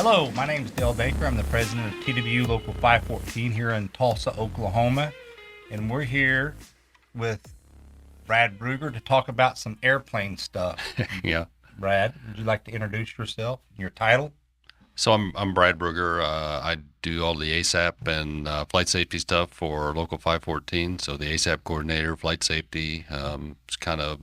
Hello, my name is Danker. I'm the president of TWU Local 514 here in Tulsa, Oklahoma. And we're here with Brad Brugger to talk about some airplane stuff. Yeah. Brad, would you like to introduce yourself, your title? So I'm Brad Brugger. I do all the ASAP and flight safety stuff for Local 514. So the ASAP coordinator, flight safety. It's kind of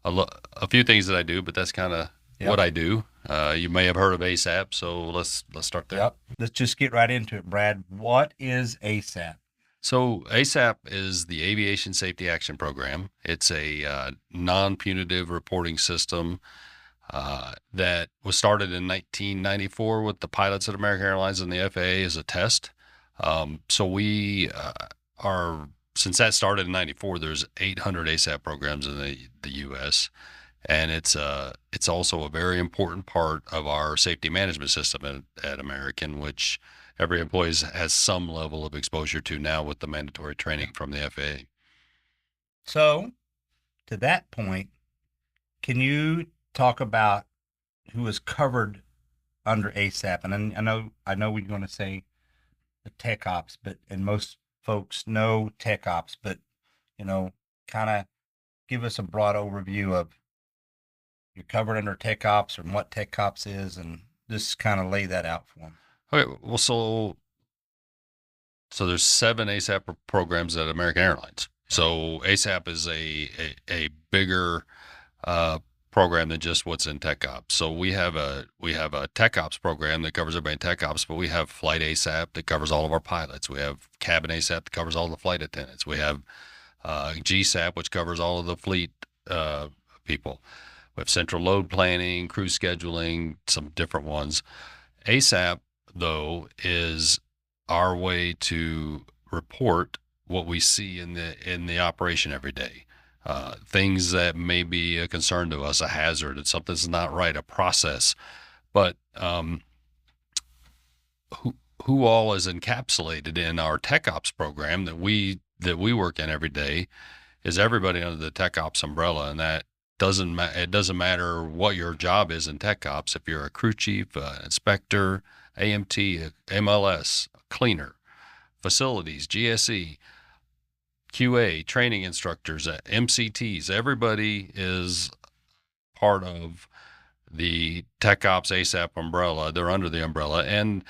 a few things that I do, but that's kind of what I do. You may have heard of ASAP, so let's start there. Yep. Let's just get right into it, Brad. What is ASAP? So ASAP is the Aviation Safety Action Program. It's a non-punitive reporting system that was started in 1994 with the pilots at American Airlines and the FAA as a test. So we are, since that started in 94, there's 800 ASAP programs in the U.S., and it's also a very important part of our safety management system at American, which every employee has some level of exposure to now with the mandatory training from the FAA. So, to that point, can you talk about who is covered under ASAP? And I know we're going to say the tech ops, and most folks know tech ops, but kind of give us a broad overview of you're covered under tech ops and what tech ops is, and just kind of lay that out for them. Okay, well, so there's 7 ASAP programs at American Airlines. So ASAP is a bigger program than just what's in Tech Ops. So we have a Tech Ops program that covers everybody in Tech Ops, but we have Flight ASAP that covers all of our pilots. We have Cabin ASAP that covers all the flight attendants. We have GSAP, which covers all of the fleet people. We have Central Load Planning, crew scheduling, some different ones. ASAP, though, is our way to report what we see in the operation every day. Things that may be a concern to us, a hazard, and something's not right, a process. But who all is encapsulated in our Tech Ops program that we work in every day is everybody under the Tech Ops umbrella, and that it doesn't matter what your job is in Tech Ops. If you're a crew chief, inspector, AMT, MLS, cleaner, facilities, GSE, QA, training instructors, MCTs, everybody is part of the Tech Ops ASAP umbrella. They're under the umbrella. And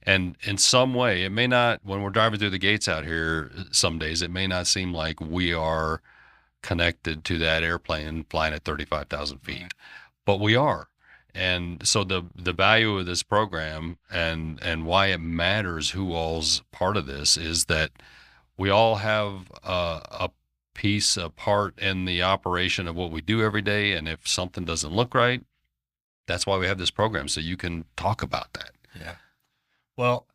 in some way, it may not, when we're driving through the gates out here, some days it may not seem like we are connected to that airplane flying at 35,000 feet, but we are. And so the value of this program and why it matters who all's part of this is that we all have a piece, a part in the operation of what we do every day. And if something doesn't look right, that's why we have this program, so you can talk about that. Yeah. Well,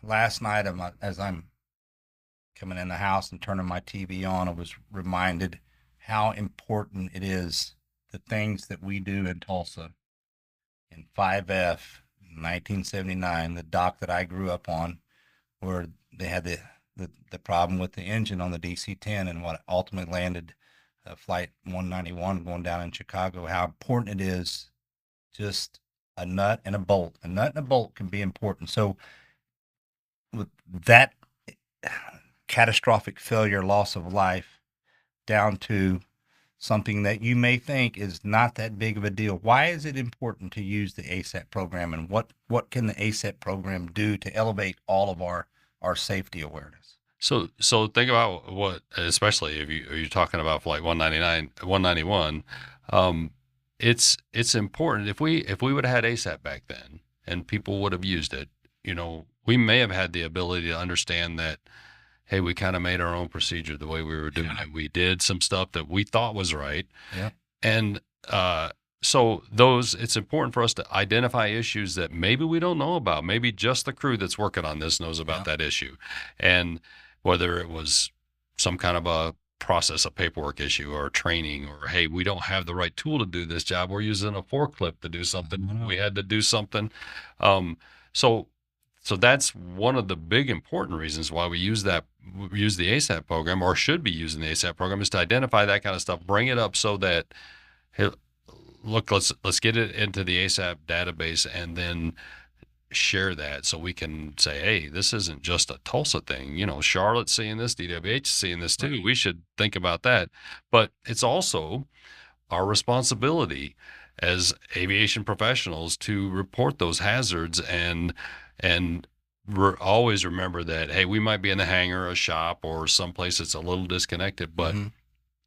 last night, as I'm coming in the house and turning my TV on, I was reminded how important it is, the things that we do in Tulsa. In 5F, 1979, the dock that I grew up on, where they had the problem with the engine on the DC-10 and what ultimately landed Flight 191 going down in Chicago, how important it is, just a nut and a bolt. A nut and a bolt can be important. So with that catastrophic failure, loss of life, down to something that you may think is not that big of a deal. Why is it important to use the ASAP program, and what can the ASAP program do to elevate all of our safety awareness? So think about what, especially if you're talking about Flight 191, it's important. If we would have had ASAP back then and people would have used it, we may have had the ability to understand that, hey, we kind of made our own procedure the way we were doing it. We did some stuff that we thought was right. Yeah. And so it's important for us to identify issues that maybe we don't know about. Maybe just the crew that's working on this knows about that issue. And whether it was some kind of a process, a paperwork issue, or training, or, hey, we don't have the right tool to do this job. We're using a forklift to do something. We had to do something. So that's one of the big important reasons why we use the ASAP program, or should be using the ASAP program, is to identify that kind of stuff, bring it up so that, hey, look, let's get it into the ASAP database and then share that so we can say, hey, this isn't just a Tulsa thing. Charlotte's seeing this, DWH is seeing this too. We should think about that. But it's also our responsibility as aviation professionals to report those hazards and always remember that, hey, we might be in the hangar, a shop, or someplace that's a little disconnected, but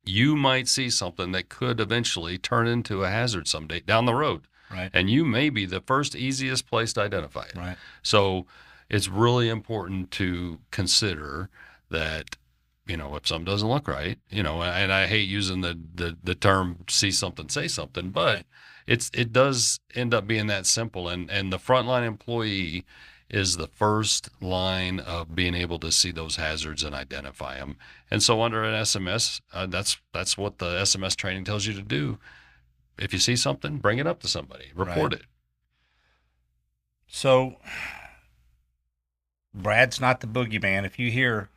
you might see something that could eventually turn into a hazard someday down the road. Right. And you may be the first easiest place to identify it. Right. So it's really important to consider that, if something doesn't look right, and I hate using the term see something, say something, but it does end up being that simple. And the frontline employee is the first line of being able to see those hazards and identify them. And so under an SMS, that's what the SMS training tells you to do. If you see something, bring it up to somebody, report it. So Brad's not the boogeyman. If you hear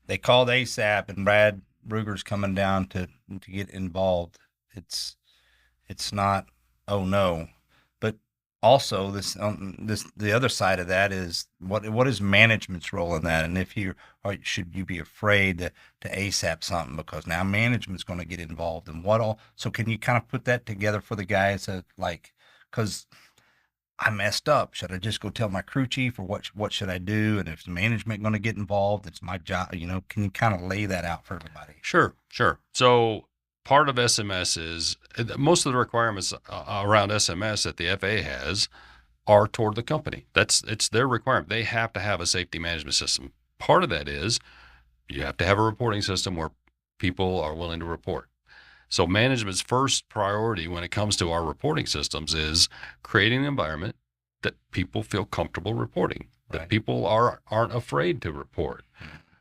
they called ASAP and Brad Brugger's coming down to get involved, it's not, oh no. But also the other side of that is what is management's role in that? And if should you be afraid to ASAP something because now management's going to get involved and what all? So can you kind of put that together for the guys that because I messed up. Should I just go tell my crew chief, or what should I do? And if the management going to get involved, it's my job. Can you kind of lay that out for everybody? Sure. So part of SMS is most of the requirements around SMS that the FAA has are toward the company. It's their requirement. They have to have a safety management system. Part of that is you have to have a reporting system where people are willing to report. So management's first priority when it comes to our reporting systems is creating an environment that people feel comfortable reporting, that people aren't afraid to report.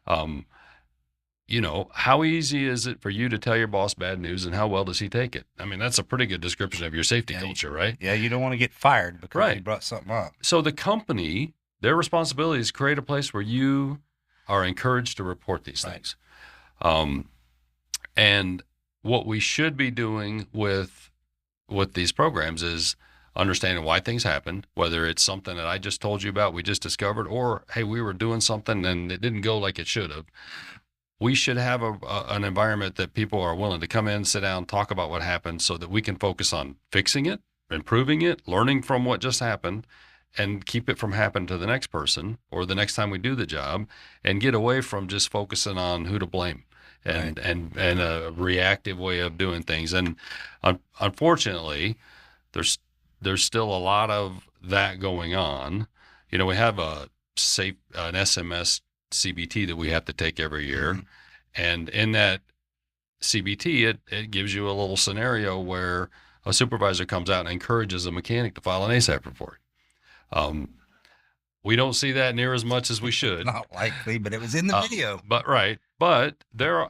How easy is it for you to tell your boss bad news, and how well does he take it? I mean, that's a pretty good description of your safety culture, right? Yeah, you don't want to get fired because you brought something up. So the company, their responsibility is create a place where you are encouraged to report these things. And what we should be doing with these programs is understanding why things happen, whether it's something that I just told you about, we just discovered, or, hey, we were doing something and it didn't go like it should have. We should have an environment that people are willing to come in, sit down, talk about what happened so that we can focus on fixing it, improving it, learning from what just happened, and keep it from happening to the next person or the next time we do the job, and get away from just focusing on who to blame and a reactive way of doing things. And unfortunately, there's still a lot of that going on. We have an SMS CBT that we have to take every year. And in that CBT, it gives you a little scenario where a supervisor comes out and encourages a mechanic to file an ASAP report. We don't see that near as much as we should. Not likely, but it was in the video. But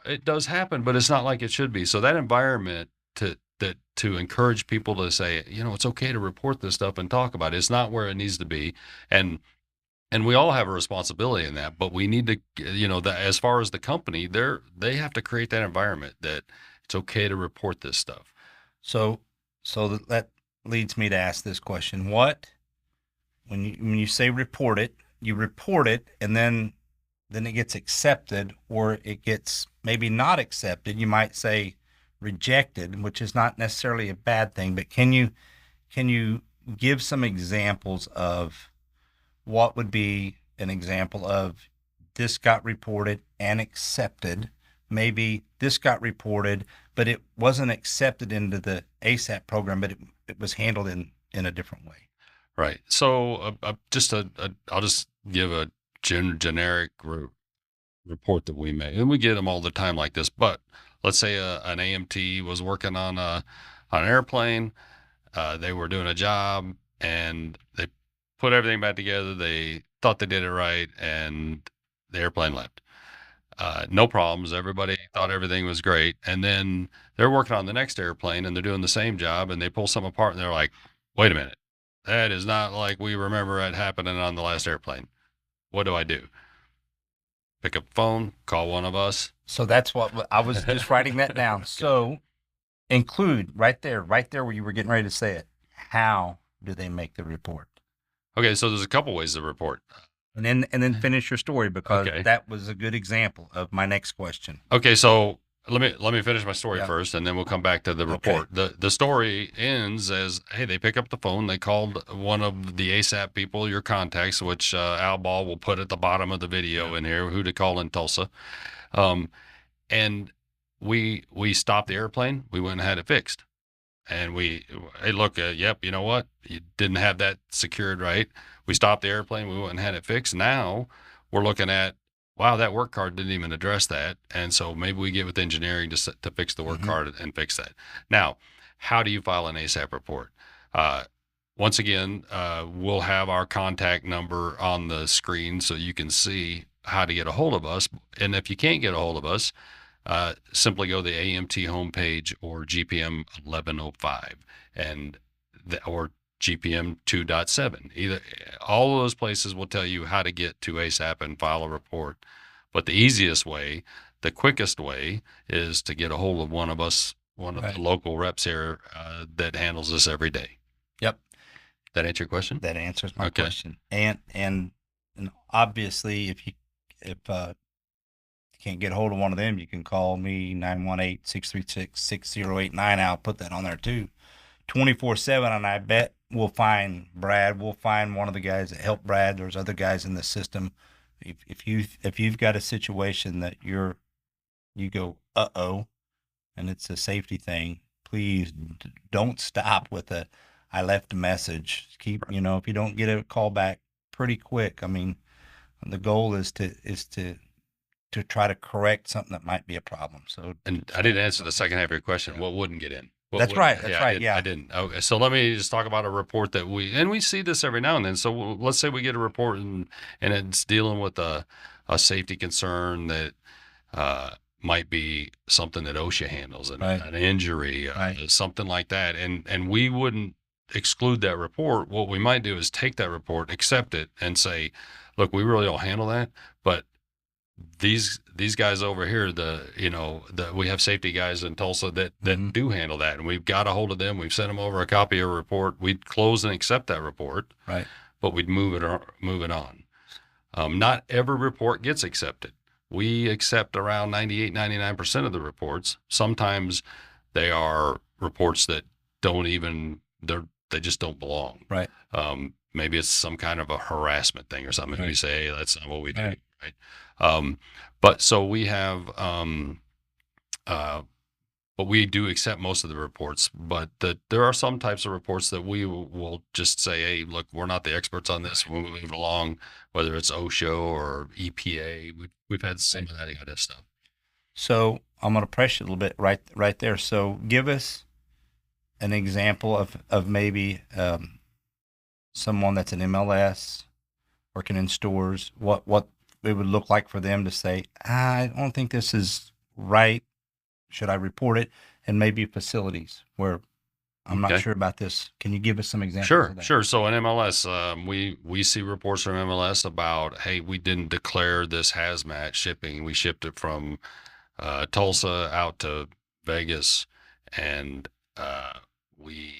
it does happen, but it's not like it should be. So that environment to encourage people to say, it's okay to report this stuff and talk about it. It's not where it needs to be. And we all have a responsibility in that, but we need to, that as far as the company, they have to create that environment that it's okay to report this stuff. So that leads me to ask this question. When you say report it, you report it, and then it gets accepted, or it gets maybe not accepted. You might say rejected, which is not necessarily a bad thing, but can you give some examples of what would be an example of this got reported and accepted? Maybe this got reported, but it wasn't accepted into the ASAP program, but it was handled in a different way. Right. So I'll just give a generic report that we made, and we get them all the time like this. But let's say an AMT was working on an airplane. They were doing a job, and they put everything back together. They thought they did it right, and the airplane left. No problems. Everybody thought everything was great. And then they're working on the next airplane, and they're doing the same job, and they pull something apart, and they're like, wait a minute. That is not like we remember it happening on the last airplane. What do I do? Pick up the phone, call one of us. So that's what I was just writing that down. So Include right there where you were getting ready to say it. How do they make the report? Okay, so there's a couple ways to report. And then finish your story, because Okay. that was a good example of my next question. Okay, so let me finish my story Yeah. first, and then we'll come back to the report. The story ends as, hey, they pick up the phone, they called one of the ASAP people, your contacts, which Al Ball will put at the bottom of the video in here, who to call in Tulsa, um, and we stopped the airplane. We went and had it fixed, and hey, look, yep, you know what, you didn't have that secured right. We stopped the airplane. We went and had it fixed. Now we're looking at, wow, that work card didn't even address that. And so maybe we get with engineering to fix the work card and fix that. Now, how do you file an ASAP report? Once again, we'll have our contact number on the screen so you can see how to get a hold of us. And if you can't get a hold of us, simply go to the AMT homepage or GPM 1105 or GPM 2.7. Either all of those places will tell you how to get to ASAP and file a report. But the easiest way, the quickest way, is to get a hold of one of us, one of the local reps here that handles this every day. Yep. That answer your question? That answers my question. And obviously, if you can't get a hold of one of them, you can call me 918-636-6089. I'll put that on there too, 24/7. And I bet we'll find Brad. We'll find one of the guys that helped Brad. There's other guys in the system. If you've got a situation that you go, uh-oh, and it's a safety thing, please don't stop with I left a message. Keep, if you don't get a call back pretty quick, I mean, the goal is to try to correct something that might be a problem. And I didn't answer the second half of your question. What wouldn't get in? That's right. I didn't. Okay, so let me just talk about a report that we see this every now and then. So let's say we get a report and it's dealing with a safety concern that might be something that OSHA handles, an injury, something like that. And we wouldn't exclude that report. What we might do is take that report, accept it, and say, look, we really don't handle that, but these guys over here, we have safety guys in Tulsa that do handle that, and we've got a hold of them. We've sent them over a copy of a report. We'd close and accept that report, right? But we'd move it on. Not every report gets accepted. We accept around 98-99% of the reports. Sometimes they are reports that they just don't belong. Right. Maybe it's some kind of a harassment thing or something. Right. We say, hey, that's not what we do. Right. But so we have, but we do accept most of the reports. But there are some types of reports that we will just say, hey, look, we're not the experts on this. We'll move it along, whether it's OSHA or EPA. We've had some of that kind of stuff. So I'm going to press you a little bit right there. So give us an example of maybe someone that's an MLS working in stores. What it would look like for them to say, I don't think this is right. Should I report it? And maybe facilities where I'm not sure about this. Can you give us some examples of that? Sure. So in MLS, we see reports from MLS about, hey, we didn't declare this hazmat shipping. We shipped it from Tulsa out to Vegas, and we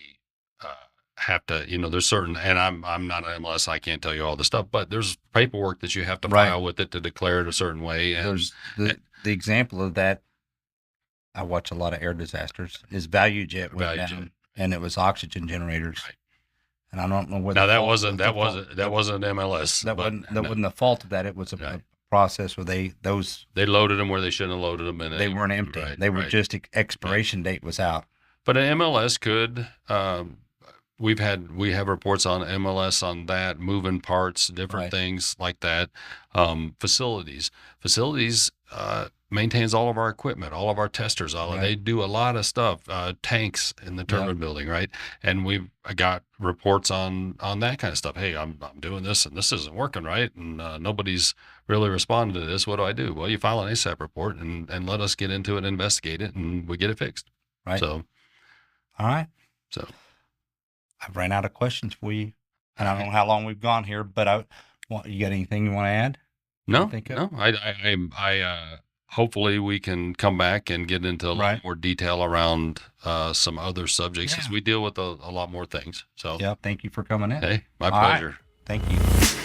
have to, there's certain, and I'm not an MLS, I can't tell you all the stuff, but there's paperwork that you have to file with it to declare it a certain way. And there's the example of that, I watch a lot of air disasters, is ValueJet went down, and it was oxygen generators. Right. And I don't know whether now that wasn't MLS. That wasn't the fault of that. It was a process where they loaded them where they shouldn't have loaded them, and they weren't empty. They were just expiration date was out. But an MLS could. We have reports on MLS on that, moving parts, different things like that. Facilities maintains all of our equipment, all of our testers, they do a lot of stuff, tanks in the turbine building, right? And we've got reports on that kind of stuff. Hey, I'm doing this and this isn't working right, and nobody's really responded to this. What do? Well, you file an ASAP report and let us get into it and investigate it, and we get it fixed. Right. So, all right. So I've ran out of questions for you, and I don't know how long we've gone here, but you got anything you want to add? No. hopefully we can come back and get into a lot Right. more detail around some other subjects, Yeah. as we deal with a lot more things. So, Yeah. Thank you for coming in. hey, my All right. pleasure. Thank you.